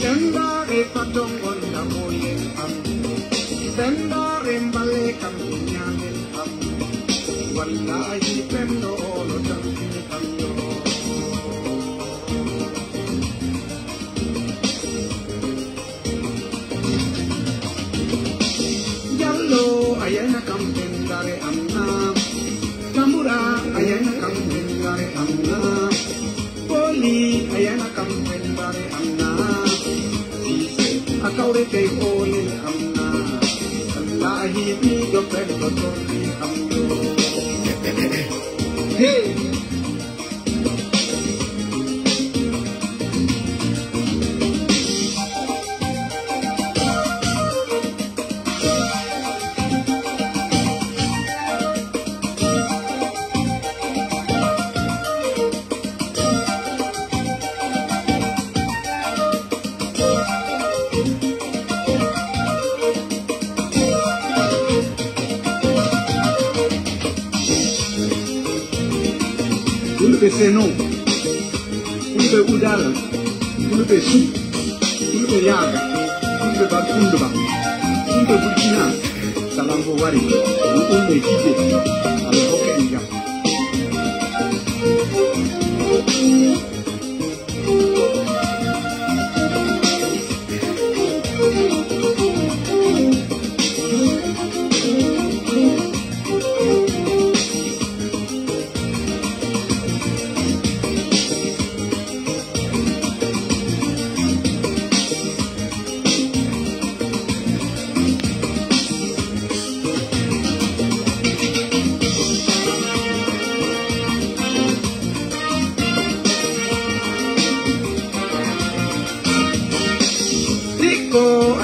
Sendare patongon na moyen am. Sendare mbale kam nyanen am. Wallahi pendo olo tampi am yo. Jallo ayana kam sendare amna. Samura ayana kam sendare amna. Poli ayana kam sendare amna. Akaure kay ole amna Allahi mi do pendo torni amno Hey Ulbe seno, ulbe udala, ulbe su, ulbe yaga, ulbe bakundba, ulbe burkina, salambo wari, ulbe kide, alhoke inga.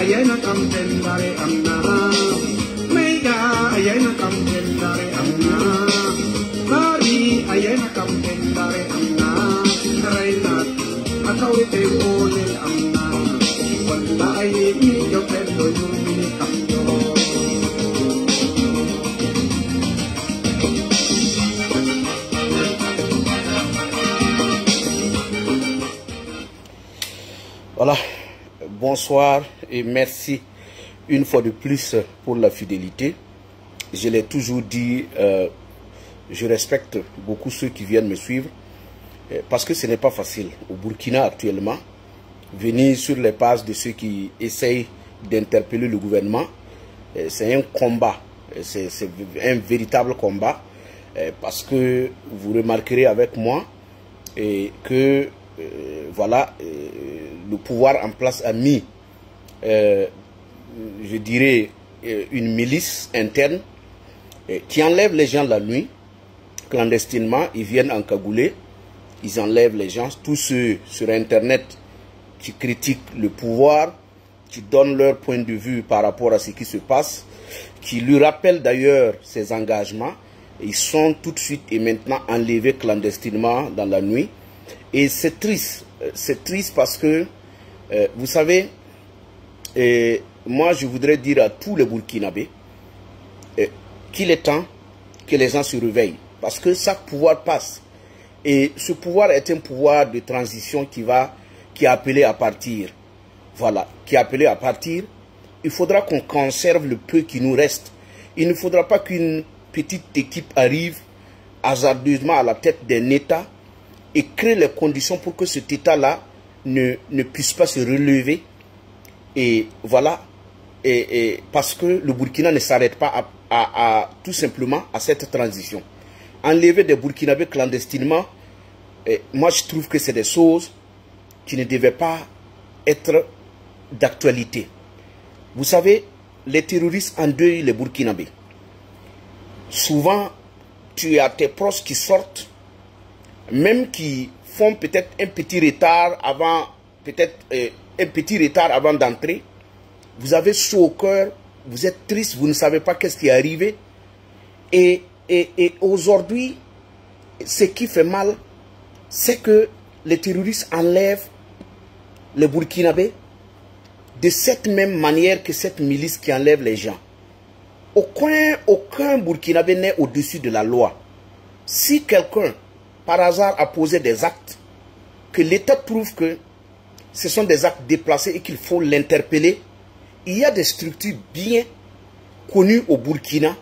Ayana kam sendare amna Mega ayana kam sendare amna Bari ayana kam sendare amna Raina akawe te ole amna Wallahi mi yo pendo yumi kamyo Voilà. Bonsoir et merci une fois de plus pour la fidélité. Je l'ai toujours dit, je respecte beaucoup ceux qui viennent me suivre parce que ce n'est pas facile au Burkina actuellement. Venir sur les pages de ceux qui essayent d'interpeller le gouvernement, c'est un combat, c'est un véritable combat parce que vous remarquerez avec moi que voilà, le pouvoir en place a mis, je dirais, une milice interne qui enlève les gens la nuit, clandestinement. Ils viennent en cagoulé, ils enlèvent les gens, tous ceux sur Internet qui critiquent le pouvoir, qui donnent leur point de vue par rapport à ce qui se passe, qui lui rappellent d'ailleurs ses engagements. Ils sont tout de suite et maintenant enlevés clandestinement dans la nuit. Et c'est triste parce que, vous savez, moi je voudrais dire à tous les Burkinabés qu'il est temps que les gens se réveillent. Parce que chaque pouvoir passe. Et ce pouvoir est un pouvoir de transition qui est appelé à partir. Voilà, qui est appelé à partir. Il faudra qu'on conserve le peu qui nous reste. Il ne faudra pas qu'une petite équipe arrive hasardeusement à la tête d'un État et créer les conditions pour que cet État-là ne puisse pas se relever. Et voilà, parce que le Burkina ne s'arrête pas tout simplement à cette transition. Enlever des Burkinabés clandestinement, moi je trouve que c'est des choses qui ne devaient pas être d'actualité. Vous savez, les terroristes endeuillent les Burkinabés. Souvent, tu as tes proches qui sortent, même qui font peut-être un petit retard avant, d'entrer. Vous avez chaud au cœur, vous êtes triste, vous ne savez pas qu'est-ce qui est arrivé. Et aujourd'hui, ce qui fait mal, c'est que les terroristes enlèvent les Burkinabés de cette même manière que cette milice qui enlève les gens. Aucun Burkinabé n'est au-dessus de la loi. Si quelqu'un, par hasard, a posé des actes, que l'État trouve que ce sont des actes déplacés et qu'il faut l'interpeller. Il y a des structures bien connues au Burkina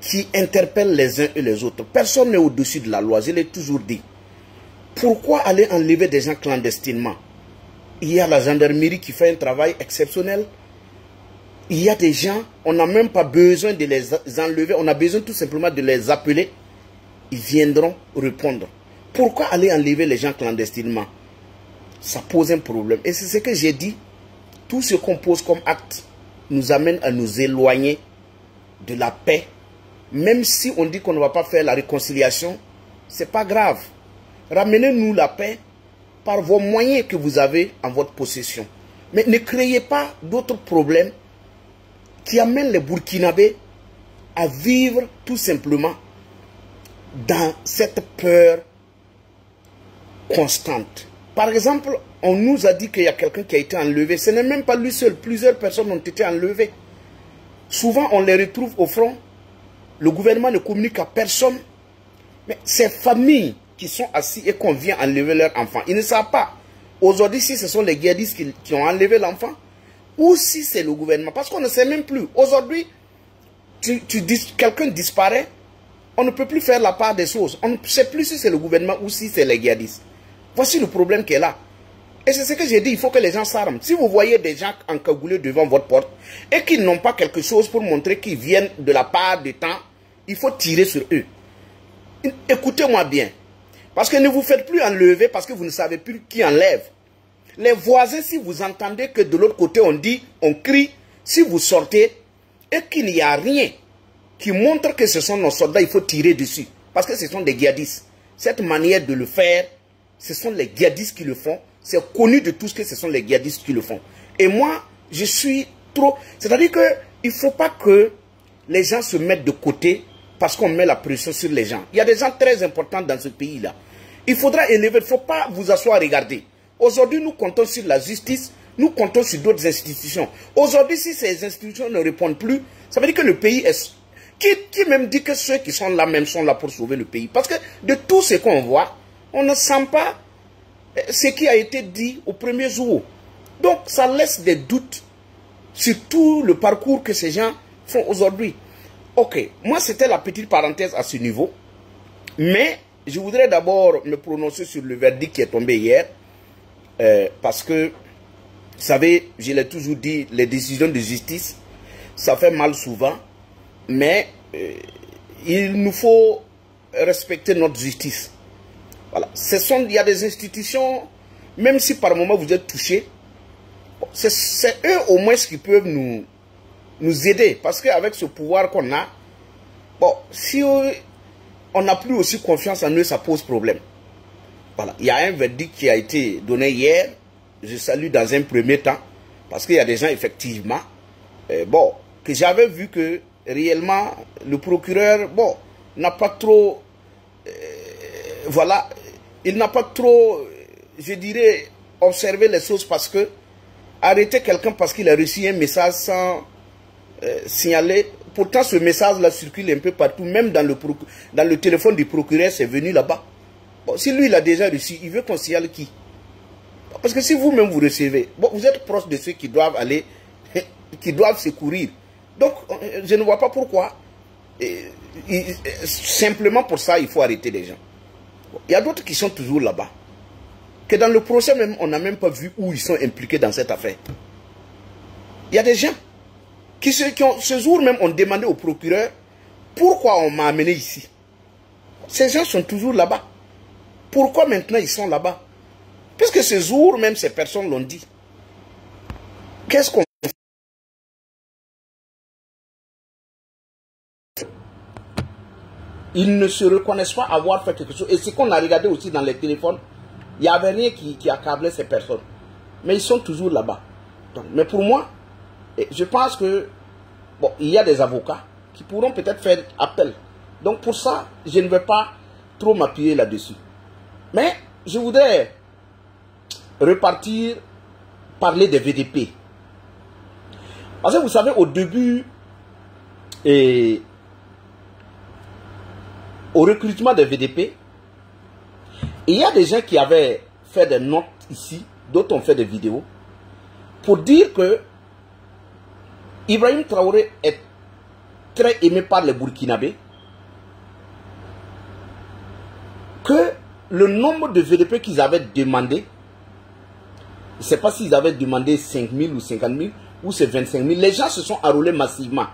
qui interpellent les uns et les autres. Personne n'est au-dessus de la loi, je l'ai toujours dit. Pourquoi aller enlever des gens clandestinement? Il y a la gendarmerie qui fait un travail exceptionnel. Il y a des gens, on n'a même pas besoin de les enlever, on a besoin tout simplement de les appeler. Ils viendront répondre. Pourquoi aller enlever les gens clandestinement? Ça pose un problème. Et c'est ce que j'ai dit. Tout ce qu'on pose comme acte nous amène à nous éloigner de la paix. Même si on dit qu'on ne va pas faire la réconciliation, ce n'est pas grave. Ramenez-nous la paix par vos moyens que vous avez en votre possession. Mais ne créez pas d'autres problèmes qui amènent les Burkinabés à vivre tout simplement dans cette peur constante. Par exemple, on nous a dit qu'il y a quelqu'un qui a été enlevé. Ce n'est même pas lui seul. Plusieurs personnes ont été enlevées. Souvent, on les retrouve au front. Le gouvernement ne communique à personne. Mais ces familles qui sont assises et qu'on vient enlever leur enfant, ils ne savent pas. Aujourd'hui, si ce sont les djihadistes qui ont enlevé l'enfant, ou si c'est le gouvernement. Parce qu'on ne sait même plus. Aujourd'hui, quelqu'un disparaît, on ne peut plus faire la part des choses. On ne sait plus si c'est le gouvernement ou si c'est les djihadistes. Voici le problème qui est là. Et c'est ce que j'ai dit, il faut que les gens s'arment. Si vous voyez des gens encagoulés devant votre porte et qu'ils n'ont pas quelque chose pour montrer qu'ils viennent de la part du temps, il faut tirer sur eux. Écoutez-moi bien. Parce que ne vous faites plus enlever parce que vous ne savez plus qui enlève. Les voisins, si vous entendez que de l'autre côté on dit, on crie, si vous sortez et qu'il n'y a rien qui montre que ce sont nos soldats, il faut tirer dessus. Parce que ce sont des djihadistes. Cette manière de le faire, ce sont les djihadistes qui le font. C'est connu de tous que ce sont les djihadistes qui le font. Et moi, je suis trop... C'est-à-dire qu'il ne faut pas que les gens se mettent de côté parce qu'on met la pression sur les gens. Il y a des gens très importants dans ce pays-là. Il faudra élever, il ne faut pas vous asseoir à regarder. Aujourd'hui, nous comptons sur la justice, nous comptons sur d'autres institutions. Aujourd'hui, si ces institutions ne répondent plus, ça veut dire que le pays est... Qui même dit que ceux qui sont là même sont là pour sauver le pays? Parce que de tout ce qu'on voit, on ne sent pas ce qui a été dit au premier jour. Donc, ça laisse des doutes sur tout le parcours que ces gens font aujourd'hui. Ok, moi c'était la petite parenthèse à ce niveau. Mais je voudrais d'abord me prononcer sur le verdict qui est tombé hier. Parce que, vous savez, je l'ai toujours dit, les décisions de justice, ça fait mal souvent. Mais il nous faut respecter notre justice. Voilà. Il y a des institutions, même si par moment vous êtes touchés, c'est eux au moins qui peuvent nous aider. Parce qu'avec ce pouvoir qu'on a, bon, si on n'a plus aussi confiance en eux, ça pose problème. Voilà. Il y a un verdict qui a été donné hier. Je salue dans un premier temps. Parce qu'il y a des gens, effectivement, bon, que j'avais vu que réellement, le procureur, bon, n'a pas trop, voilà, il n'a pas trop, je dirais, observé les choses parce que arrêter quelqu'un parce qu'il a reçu un message sans signaler, pourtant ce message-là circule un peu partout, même dans le téléphone du procureur, c'est venu là-bas. Bon, si lui, il a déjà reçu, il veut qu'on signale qui? Parce que si vous-même vous recevez, bon, vous êtes proche de ceux qui doivent aller, qui doivent secourir. Donc, je ne vois pas pourquoi. Simplement pour ça, il faut arrêter les gens. Il y a d'autres qui sont toujours là-bas. Que dans le procès même, on n'a même pas vu où ils sont impliqués dans cette affaire. Il y a des gens qui ce jour même, ont demandé au procureur pourquoi on m'a amené ici. Ces gens sont toujours là-bas. Pourquoi maintenant ils sont là-bas? Puisque ce jour même, ces personnes l'ont dit. Qu'est-ce qu'on... Ils ne se reconnaissent pas avoir fait quelque chose. Et ce qu'on a regardé aussi dans les téléphones, il n'y avait rien qui accablait ces personnes. Mais ils sont toujours là-bas. Mais pour moi, je pense que bon, il y a des avocats qui pourront peut-être faire appel. Donc pour ça, je ne vais pas trop m'appuyer là-dessus. Mais je voudrais repartir, parler des VDP. Parce que vous savez, au début, au recrutement des VDP, il y a des gens qui avaient fait des notes ici d'autres ont fait des vidéos, pour dire que Ibrahim Traoré est très aimé par les Burkinabés, que le nombre de VDP qu'ils avaient demandé, je ne sais pas s'ils avaient demandé 5 000 ou 50 000, ou c'est 25 000, les gens se sont enrôlés massivement,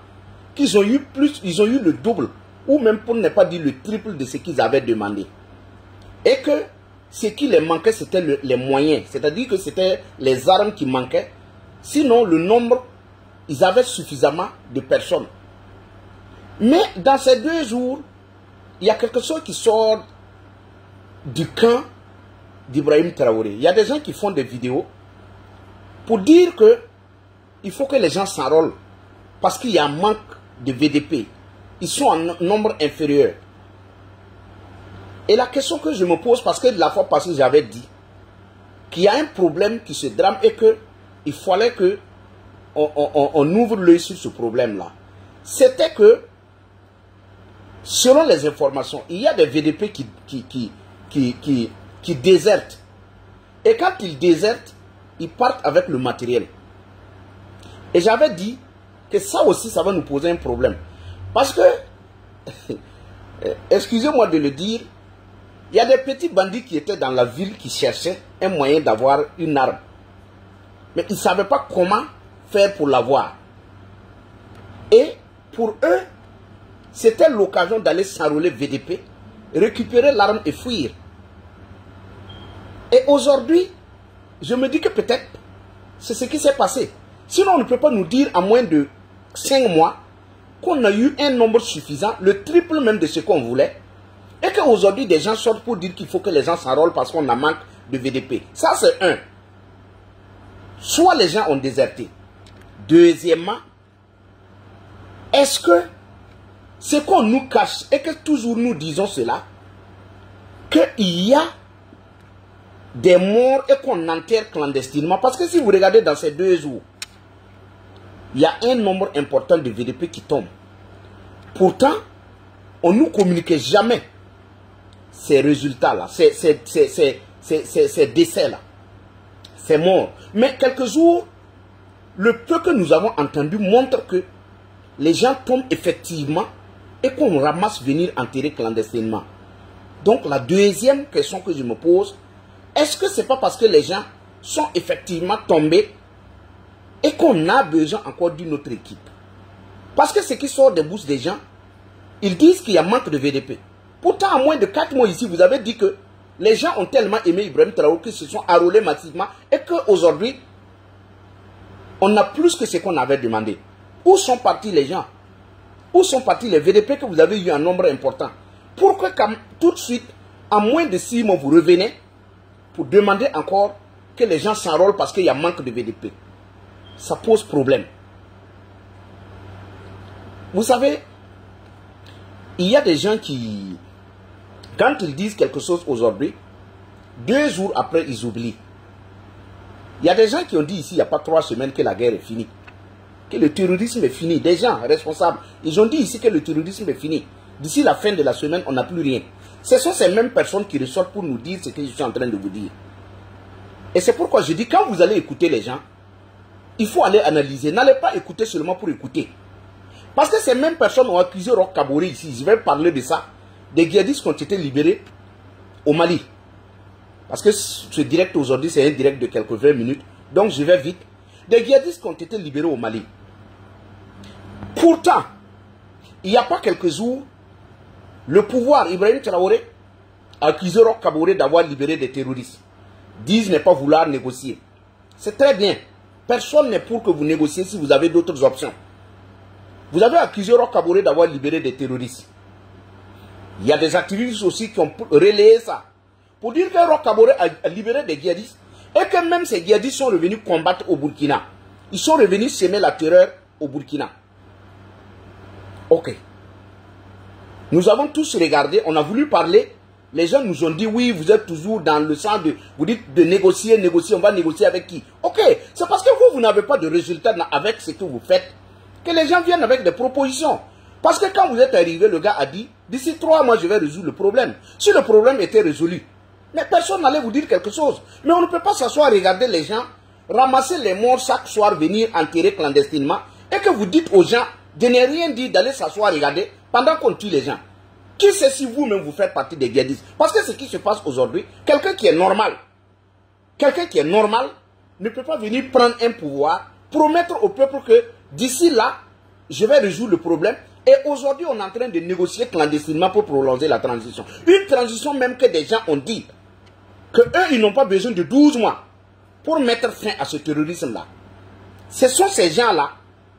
qu'ils ont eu plus, ils ont eu le double, ou même pour ne pas dire le triple de ce qu'ils avaient demandé. Et que ce qui les manquait, c'était les moyens, c'est-à-dire que c'était les armes qui manquaient, sinon le nombre, ils avaient suffisamment de personnes. Mais dans ces 2 jours, il y a quelque chose qui sort du camp d'Ibrahim Traoré. Il y a des gens qui font des vidéos pour dire que il faut que les gens s'enrôlent parce qu'il y a un manque de VDP. Ils sont en nombre inférieur. Et la question que je me pose, parce que la fois passée j'avais dit qu'il y a un problème qui se drame et qu'il fallait que on ouvre l'œil sur ce problème-là. C'était que, selon les informations, il y a des VDP qui désertent. Et quand ils désertent, ils partent avec le matériel. Et j'avais dit que ça aussi, ça va nous poser un problème. Parce que, excusez-moi de le dire, il y a des petits bandits qui étaient dans la ville qui cherchaient un moyen d'avoir une arme. Mais ils ne savaient pas comment faire pour l'avoir. Et pour eux, c'était l'occasion d'aller s'enrôler VDP, récupérer l'arme et fuir. Et aujourd'hui, je me dis que peut-être c'est ce qui s'est passé. Sinon, on ne peut pas nous dire en moins de 5 mois qu'on a eu un nombre suffisant, le triple même de ce qu'on voulait, et qu'aujourd'hui des gens sortent pour dire qu'il faut que les gens s'enrôlent parce qu'on a manque de VDP. Ça, c'est un. Soit les gens ont déserté. Deuxièmement, est-ce que ce qu'on nous cache et que toujours nous disons cela, qu'il y a des morts et qu'on enterre clandestinement? Parce que si vous regardez dans ces 2 jours, il y a un nombre important de VDP qui tombent. Pourtant, on ne nous communiquait jamais ces résultats-là, ces décès-là, ces morts. Mais quelques jours, le peu que nous avons entendu montre que les gens tombent effectivement et qu'on ramasse venir enterrer clandestinement. Donc la deuxième question que je me pose, est-ce que ce n'est pas parce que les gens sont effectivement tombés et qu'on a besoin encore d'une autre équipe? Parce que ce qui sort des bouches des gens, ils disent qu'il y a manque de VDP. Pourtant, en moins de 4 mois ici, vous avez dit que les gens ont tellement aimé Ibrahim Traoré qu'ils se sont enrôlés massivement et qu'aujourd'hui, on a plus que ce qu'on avait demandé. Où sont partis les gens? Où sont partis les VDP que vous avez eu en nombre important? Pourquoi tout de suite, en moins de 6 mois, vous revenez pour demander encore que les gens s'enrôlent parce qu'il y a manque de VDP? Ça pose problème. Vous savez, il y a des gens qui, quand ils disent quelque chose aujourd'hui, 2 jours après, ils oublient. Il y a des gens qui ont dit ici, il n'y a pas 3 semaines, que la guerre est finie. Que le terrorisme est fini. Des gens responsables, ils ont dit ici que le terrorisme est fini. D'ici la fin de la semaine, on n'a plus rien. Ce sont ces mêmes personnes qui ressortent pour nous dire ce que je suis en train de vous dire. Et c'est pourquoi je dis, quand vous allez écouter les gens, il faut aller analyser. N'allez pas écouter seulement pour écouter. Parce que ces mêmes personnes ont accusé Roch Kaboré ici. Je vais parler de ça. Des djihadistes qui ont été libérés au Mali. Parce que ce direct aujourd'hui, c'est un direct de quelques 20 minutes. Donc je vais vite. Des djihadistes qui ont été libérés au Mali. Pourtant, il n'y a pas quelques jours, le pouvoir, Ibrahim Traoré, a accusé Roch Kaboré d'avoir libéré des terroristes. Disent ne pas vouloir négocier. C'est très bien. Personne n'est pour que vous négociez si vous avez d'autres options. Vous avez accusé Roch Kaboré d'avoir libéré des terroristes. Il y a des activistes aussi qui ont relayé ça. Pour dire que Roch Kaboré a libéré des djihadistes et que même ces djihadistes sont revenus combattre au Burkina. Ils sont revenus semer la terreur au Burkina. Ok. Nous avons tous regardé, on a voulu parler. Les gens nous ont dit, oui, vous êtes toujours dans le sens de, vous dites de négocier, on va négocier avec qui? Ok, c'est parce que vous n'avez pas de résultat avec ce que vous faites, que les gens viennent avec des propositions. Parce que quand vous êtes arrivé, le gars a dit, d'ici 3 mois, je vais résoudre le problème. Si le problème était résolu, Mais personne n'allait vous dire quelque chose. Mais on ne peut pas s'asseoir, regarder les gens, ramasser les morts chaque soir, venir enterrer clandestinement, et que vous dites aux gens de ne rien dire, d'aller s'asseoir, regarder, pendant qu'on tue les gens. Qui sait si vous-même vous faites partie des djihadistes? Parce que ce qui se passe aujourd'hui, quelqu'un qui est normal ne peut pas venir prendre un pouvoir, promettre au peuple que d'ici là, je vais résoudre le problème. Et aujourd'hui, on est en train de négocier clandestinement pour prolonger la transition. Une transition même que des gens ont dit qu'eux, ils n'ont pas besoin de 12 mois pour mettre fin à ce terrorisme-là. Ce sont ces gens-là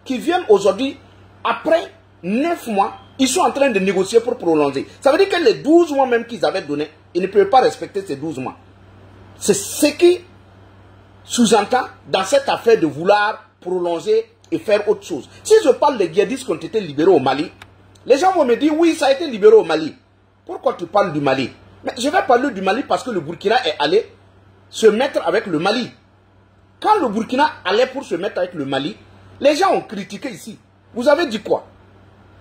qui viennent aujourd'hui, après 9 mois, ils sont en train de négocier pour prolonger. Ça veut dire que les 12 mois même qu'ils avaient donnés, ils ne peuvent pas respecter ces 12 mois. C'est ce qui sous-entend dans cette affaire de vouloir prolonger et faire autre chose. Si je parle des djihadistes qui ont été libérés au Mali, les gens vont me dire, oui, ça a été libéré au Mali. Pourquoi tu parles du Mali? Mais je vais parler du Mali parce que le Burkina est allé se mettre avec le Mali. Quand le Burkina allait pour se mettre avec le Mali, les gens ont critiqué ici. Vous avez dit quoi?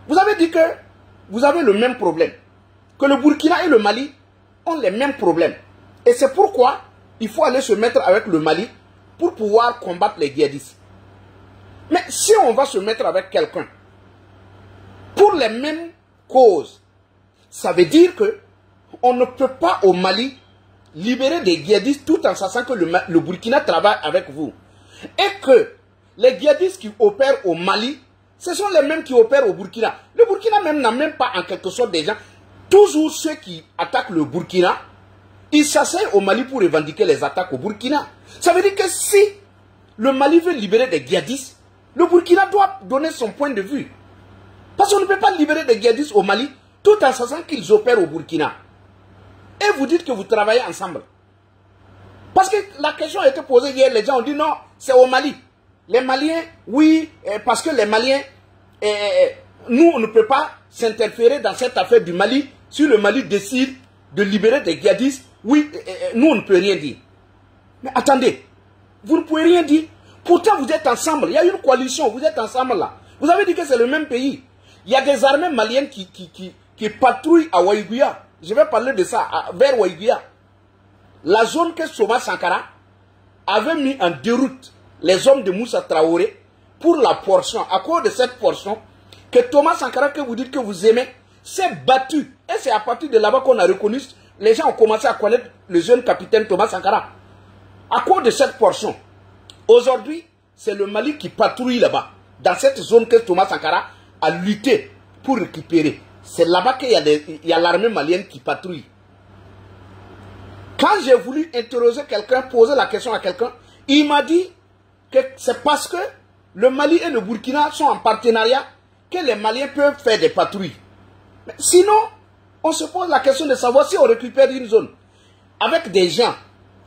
Vous avez dit que vous avez le même problème. Que le Burkina et le Mali ont les mêmes problèmes. Et c'est pourquoi il faut aller se mettre avec le Mali pour pouvoir combattre les djihadistes. Mais si on va se mettre avec quelqu'un pour les mêmes causes, ça veut dire que on ne peut pas au Mali libérer des djihadistes tout en sachant que le Burkina travaille avec vous. Et que les djihadistes qui opèrent au Mali, ce sont les mêmes qui opèrent au Burkina. Le Burkina même n'a même pas en quelque sorte des gens. Toujours ceux qui attaquent le Burkina, ils s'asseyent au Mali pour revendiquer les attaques au Burkina. Ça veut dire que si le Mali veut libérer des djihadistes, le Burkina doit donner son point de vue. Parce qu'on ne peut pas libérer des djihadistes au Mali tout en sachant qu'ils opèrent au Burkina. Et vous dites que vous travaillez ensemble. Parce que la question a été posée hier, les gens ont dit non, c'est au Mali. Les Maliens, oui, parce que les Maliens, nous, on ne peut pas s'interférer dans cette affaire du Mali. Si le Mali décide de libérer des djihadistes, oui, nous, on ne peut rien dire. Mais attendez, vous ne pouvez rien dire. Pourtant, vous êtes ensemble. Il y a une coalition, vous êtes ensemble là. Vous avez dit que c'est le même pays. Il y a des armées maliennes qui patrouillent à Waïguya. Je vais parler de ça, vers Waïguya. La zone que Thomas Sankara avait mis en déroute les hommes de Moussa Traoré pour la portion. À cause de cette portion, que Thomas Sankara, que vous dites que vous aimez, s'est battu. Et c'est à partir de là-bas qu'on a reconnu, les gens ont commencé à connaître le jeune capitaine Thomas Sankara. À cause de cette portion. Aujourd'hui, c'est le Mali qui patrouille là-bas, dans cette zone que Thomas Sankara a lutté pour récupérer. C'est là-bas qu'il y a l'armée malienne qui patrouille. Quand j'ai voulu interroger quelqu'un, poser la question à quelqu'un, il m'a dit que c'est parce que le Mali et le Burkina sont en partenariat que les Maliens peuvent faire des patrouilles. Mais sinon, on se pose la question de savoir si on récupère une zone avec des gens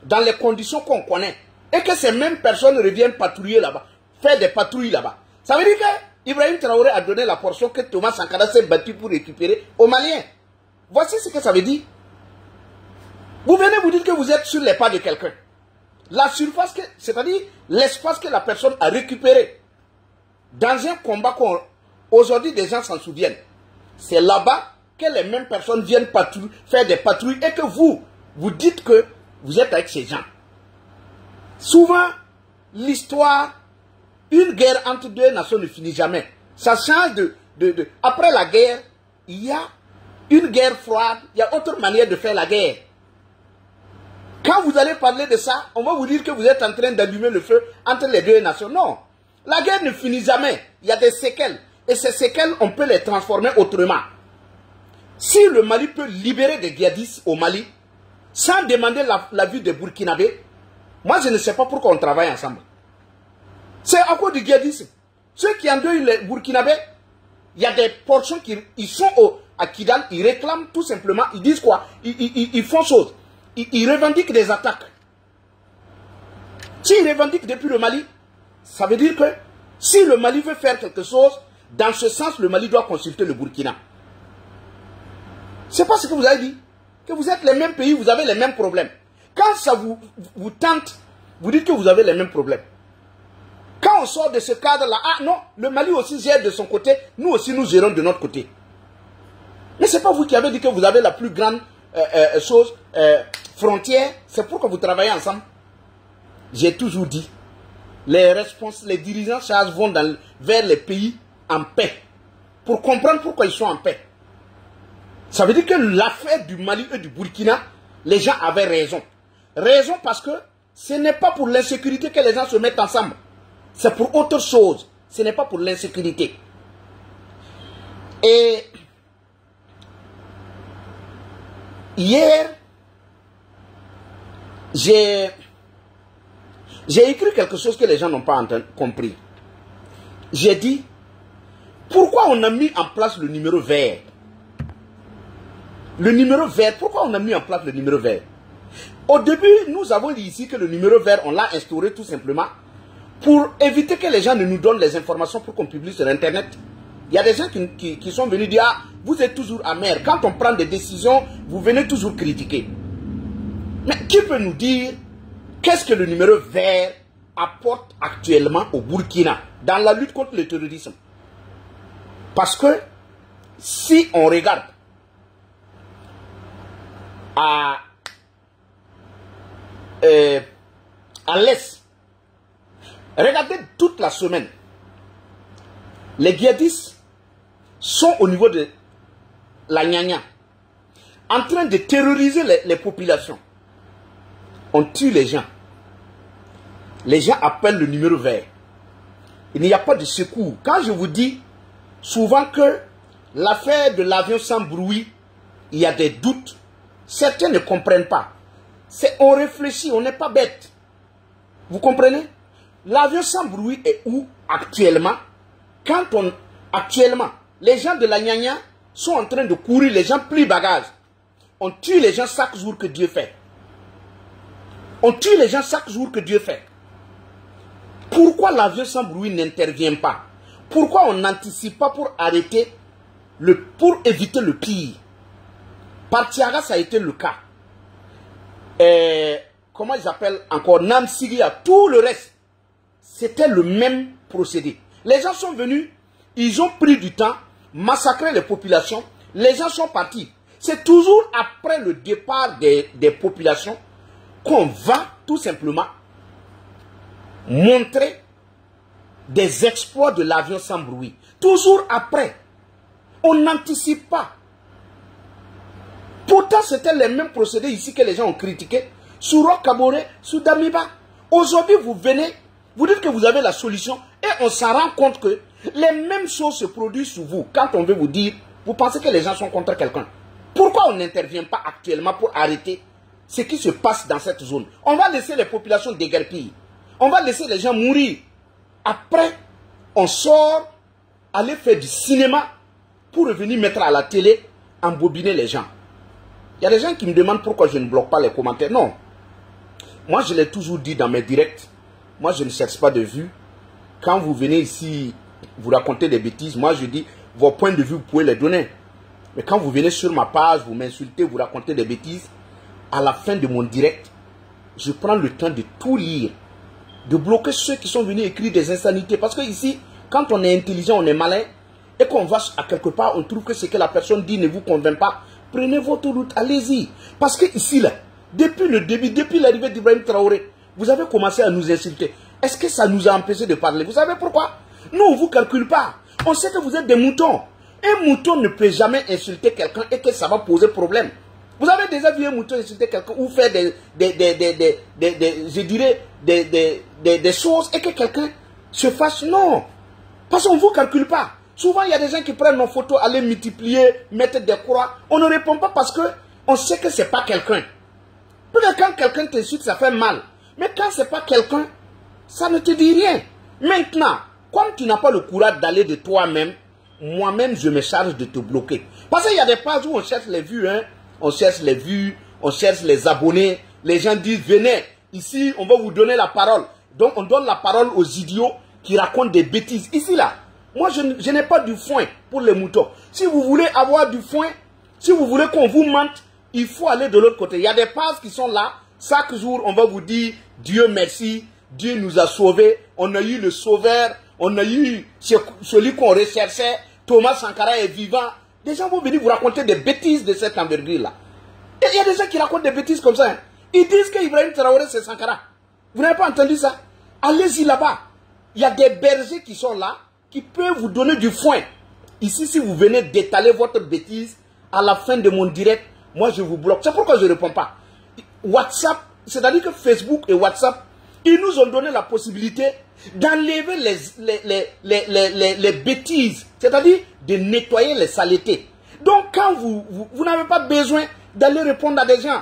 dans les conditions qu'on connaît, et que ces mêmes personnes reviennent patrouiller là-bas, faire des patrouilles là-bas. Ça veut dire que Ibrahim Traoré a donné la portion que Thomas Sankara s'est battu pour récupérer aux Maliens. Voici ce que ça veut dire. Vous venez vous dire que vous êtes sur les pas de quelqu'un. La surface, c'est-à-dire l'espace que la personne a récupéré dans un combat qu'aujourd'hui des gens s'en souviennent. C'est là-bas que les mêmes personnes viennent faire des patrouilles et que vous dites que vous êtes avec ces gens. Souvent, l'histoire, une guerre entre deux nations ne finit jamais. Ça change Après la guerre, il y a une guerre froide, il y a autre manière de faire la guerre. Quand vous allez parler de ça, on va vous dire que vous êtes en train d'allumer le feu entre les deux nations. Non, la guerre ne finit jamais. Il y a des séquelles. Et ces séquelles, on peut les transformer autrement. Si le Mali peut libérer des djihadistes au Mali, sans demander l'avis des Burkinabés, moi, je ne sais pas pourquoi on travaille ensemble. C'est à cause du djihadisme. Ceux qui endeuillent les Burkinabés, il y a des portions qui sont à Kidal, ils réclament tout simplement, ils disent quoi? Ils font chose. Ils revendiquent des attaques. S'ils revendiquent depuis le Mali, ça veut dire que si le Mali veut faire quelque chose, dans ce sens, le Mali doit consulter le Burkina. C'est pas ce que vous avez dit. Que vous êtes les mêmes pays, vous avez les mêmes problèmes. Quand ça vous tente, vous dites que vous avez les mêmes problèmes. Quand on sort de ce cadre-là, ah non, le Mali aussi gère de son côté, nous aussi nous gérons de notre côté. Mais ce n'est pas vous qui avez dit que vous avez la plus grande frontières, c'est pour que vous travaillez ensemble. J'ai toujours dit, les dirigeants charges vont vers les pays en paix. Pour comprendre pourquoi ils sont en paix. Ça veut dire que l'affaire du Mali et du Burkina, les gens avaient raison. Raison parce que ce n'est pas pour l'insécurité que les gens se mettent ensemble. C'est pour autre chose. Ce n'est pas pour l'insécurité. Et hier, j'ai écrit quelque chose que les gens n'ont pas compris. J'ai dit, pourquoi on a mis en place le numéro vert? Le numéro vert, pourquoi on a mis en place le numéro vert? Au début, nous avons dit ici que le numéro vert, on l'a instauré tout simplement pour éviter que les gens ne nous donnent les informations pour qu'on publie sur Internet. Il y a des gens qui sont venus dire, ah, vous êtes toujours amer. Quand on prend des décisions, vous venez toujours critiquer. Mais qui peut nous dire qu'est-ce que le numéro vert apporte actuellement au Burkina dans la lutte contre le terrorisme? Parce que si on regarde à l'est, regardez toute la semaine, les djihadistes sont au niveau de la Nyanya, en train de terroriser les populations. On tue les gens. Les gens appellent le numéro vert. Il n'y a pas de secours. Quand je vous dis souvent que l'affaire de l'avion sans bruit, il y a des doutes, certains ne comprennent pas. On réfléchit, on n'est pas bête. Vous comprenez? L'avion sans bruit est où actuellement? Actuellement, les gens de la Nyanya sont en train de courir, les gens plient bagages. On tue les gens chaque jour que Dieu fait. On tue les gens chaque jour que Dieu fait. Pourquoi l'avion sans bruit n'intervient pas? Pourquoi on n'anticipe pas pour arrêter, pour éviter le pire? Par Tiaga, ça a été le cas. Comment ils appellent encore? Namsigia, tout le reste. C'était le même procédé. Les gens sont venus, ils ont pris du temps, massacré les populations, les gens sont partis. C'est toujours après le départ des populations qu'on va tout simplement montrer des exploits de l'avion sans bruit. Toujours après. On n'anticipe pas. Pourtant, c'était les mêmes procédés ici que les gens ont critiqué. Sur Roch Kaboré, sur Damiba. Aujourd'hui, vous venez, vous dites que vous avez la solution et on s'en rend compte que les mêmes choses se produisent sur vous. Quand on veut vous dire, vous pensez que les gens sont contre quelqu'un. Pourquoi on n'intervient pas actuellement pour arrêter ce qui se passe dans cette zone? On va laisser les populations déguerpir. On va laisser les gens mourir. Après, on sort, aller faire du cinéma pour revenir mettre à la télé, embobiner les gens. Il y a des gens qui me demandent pourquoi je ne bloque pas les commentaires. Non. Moi, je l'ai toujours dit dans mes directs. Moi, je ne cherche pas de vues. Quand vous venez ici, vous racontez des bêtises. Moi, je dis, vos points de vue, vous pouvez les donner. Mais quand vous venez sur ma page, vous m'insultez, vous racontez des bêtises, à la fin de mon direct, je prends le temps de tout lire. De bloquer ceux qui sont venus écrire des insanités. Parce que ici, quand on est intelligent, on est malin, et qu'on va à quelque part, on trouve que ce que la personne dit ne vous convainc pas, prenez votre route, allez-y. Parce que ici, là, depuis le début, depuis l'arrivée d'Ibrahim Traoré, vous avez commencé à nous insulter. Est-ce que ça nous a empêché de parler? Vous savez pourquoi? Nous, on ne vous calcule pas. On sait que vous êtes des moutons. Un mouton ne peut jamais insulter quelqu'un et que ça va poser problème. Vous avez déjà vu un mouton insulter quelqu'un ou faire des choses et que quelqu'un se fasse? Non. Parce qu'on ne vous calcule pas. Souvent, il y a des gens qui prennent nos photos, aller multiplier, mettre des croix. On ne répond pas parce qu'on sait que ce n'est pas quelqu'un. Peut-être quand quelqu'un t'insulte, ça fait mal. Mais quand ce n'est pas quelqu'un, ça ne te dit rien. Maintenant, comme tu n'as pas le courage d'aller de toi-même, moi-même, je me charge de te bloquer. Parce qu'il y a des pages où on cherche les vues, hein. On cherche les vues, on cherche les abonnés. Les gens disent, venez, ici, on va vous donner la parole. Donc, on donne la parole aux idiots qui racontent des bêtises. Ici, là, moi, je n'ai pas du foin pour les moutons. Si vous voulez avoir du foin, si vous voulez qu'on vous mente, il faut aller de l'autre côté. Il y a des pages qui sont là. Chaque jour, on va vous dire, Dieu merci, Dieu nous a sauvés. On a eu le sauveur, on a eu celui qu'on recherchait. Thomas Sankara est vivant. Des gens vont venir vous raconter des bêtises de cette envergure-là. Et il y a des gens qui racontent des bêtises comme ça. Hein. Ils disent que Ibrahim Traoré c'est Sankara. Vous n'avez pas entendu ça? Allez-y là-bas. Il y a des bergers qui sont là, qui peuvent vous donner du foin. Ici, si vous venez d'étaler votre bêtise, à la fin de mon direct, moi je vous bloque. C'est pourquoi je ne réponds pas. WhatsApp, c'est-à-dire que Facebook et WhatsApp, ils nous ont donné la possibilité d'enlever les bêtises, c'est-à-dire de nettoyer les saletés. Donc quand vous n'avez pas besoin d'aller répondre à des gens,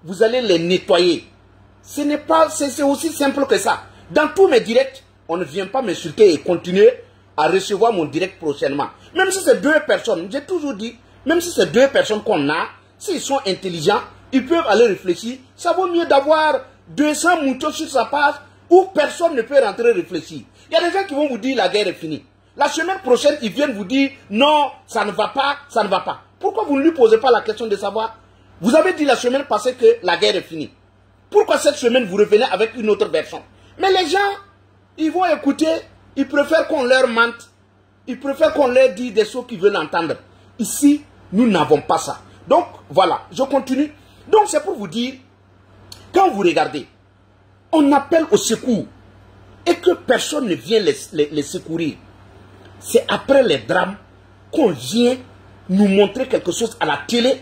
vous allez les nettoyer. Ce n'est pas, c'est aussi simple que ça. Dans tous mes directs, on ne vient pas m'insulter et continuer à recevoir mon direct prochainement. Même si c'est 2 personnes, j'ai toujours dit, même si c'est 2 personnes qu'on a, s'ils sont intelligents, ils peuvent aller réfléchir. Ça vaut mieux d'avoir 200 moutons sur sa page où personne ne peut rentrer réfléchir. Il y a des gens qui vont vous dire la guerre est finie. La semaine prochaine, ils viennent vous dire non, ça ne va pas, ça ne va pas. Pourquoi vous ne lui posez pas la question de savoir? Vous avez dit la semaine passée que la guerre est finie. Pourquoi cette semaine vous revenez avec une autre version? Mais les gens, ils vont écouter, ils préfèrent qu'on leur mente, ils préfèrent qu'on leur dise des choses qu'ils veulent entendre. Ici, nous n'avons pas ça. Donc, voilà, je continue. Donc, c'est pour vous dire, quand vous regardez, on appelle au secours et que personne ne vient les secourir. C'est après les drames qu'on vient nous montrer quelque chose à la télé.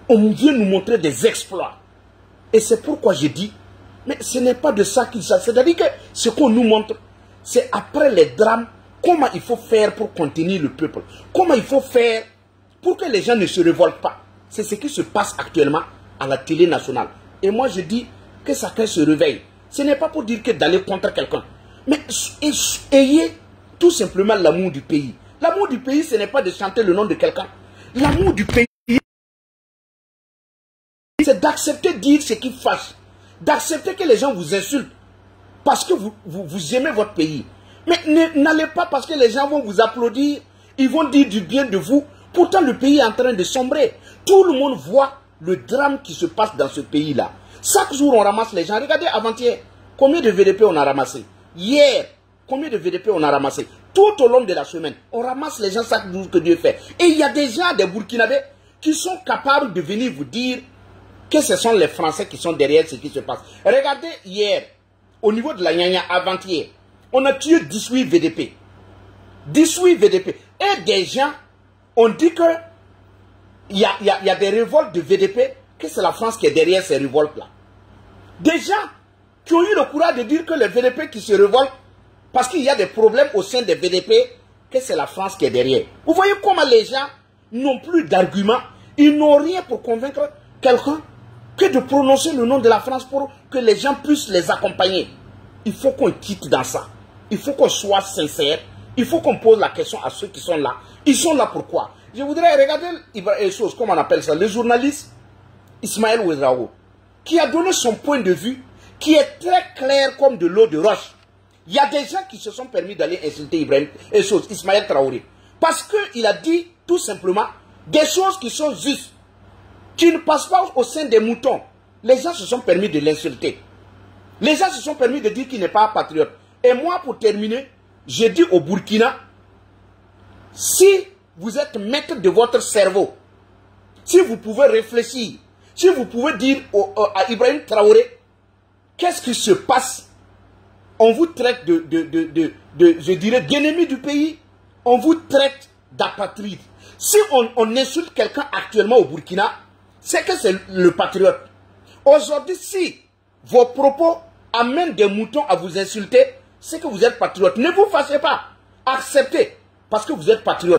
On vient nous montrer des exploits. Et c'est pourquoi je dis, mais ce n'est pas de ça qu'il s'agit. C'est-à-dire que ce qu'on nous montre, c'est après les drames, comment il faut faire pour contenir le peuple. Comment il faut faire pour que les gens ne se révoltent pas. C'est ce qui se passe actuellement à la télé nationale. Et moi je dis que chacun se réveille. Ce n'est pas pour dire que d'aller contre quelqu'un. Mais ayez tout simplement l'amour du pays. L'amour du pays, ce n'est pas de chanter le nom de quelqu'un. L'amour du pays, c'est d'accepter de dire ce qui fâche. D'accepter que les gens vous insultent parce que vous aimez votre pays. Mais n'allez pas parce que les gens vont vous applaudir, ils vont dire du bien de vous. Pourtant, le pays est en train de sombrer. Tout le monde voit le drame qui se passe dans ce pays-là. Chaque jour, on ramasse les gens. Regardez avant-hier, combien de VDP on a ramassé? Hier, combien de VDP on a ramassé? Tout au long de la semaine, on ramasse les gens chaque jour que Dieu fait. Et il y a des gens, des Burkinabés, qui sont capables de venir vous dire que ce sont les Français qui sont derrière ce qui se passe. Regardez hier, au niveau de la Nyanya, avant-hier, on a tué 18 VDP. 18 VDP. Et des gens ont dit que il y a des révoltes de VDP, que c'est la France qui est derrière ces révoltes-là. Des gens qui ont eu le courage de dire que les VDP qui se révoltent, parce qu'il y a des problèmes au sein des VDP, que c'est la France qui est derrière. Vous voyez comment les gens n'ont plus d'arguments, ils n'ont rien pour convaincre quelqu'un que de prononcer le nom de la France pour que les gens puissent les accompagner. Il faut qu'on quitte dans ça. Il faut qu'on soit sincère. Il faut qu'on pose la question à ceux qui sont là. Ils sont là pourquoi? Je voudrais regarder les choses, comment on appelle ça, le journaliste Ismaël Ouedraogo, qui a donné son point de vue, qui est très clair comme de l'eau de roche. Il y a des gens qui se sont permis d'aller insulter Ismaël Traoré. Parce qu'il a dit tout simplement des choses qui sont justes, qui ne passent pas au sein des moutons. Les gens se sont permis de l'insulter. Les gens se sont permis de dire qu'il n'est pas patriote. Et moi, pour terminer, j'ai dit au Burkina, si vous êtes maître de votre cerveau, si vous pouvez réfléchir, si vous pouvez dire à Ibrahim Traoré, qu'est-ce qui se passe? On vous traite je dirais, d'ennemi du pays. On vous traite d'apatride. Si on insulte quelqu'un actuellement au Burkina, c'est que c'est le patriote. Aujourd'hui, si vos propos amènent des moutons à vous insulter, c'est que vous êtes patriote. Ne vous fâchez pas. Acceptez, parce que vous êtes patriote.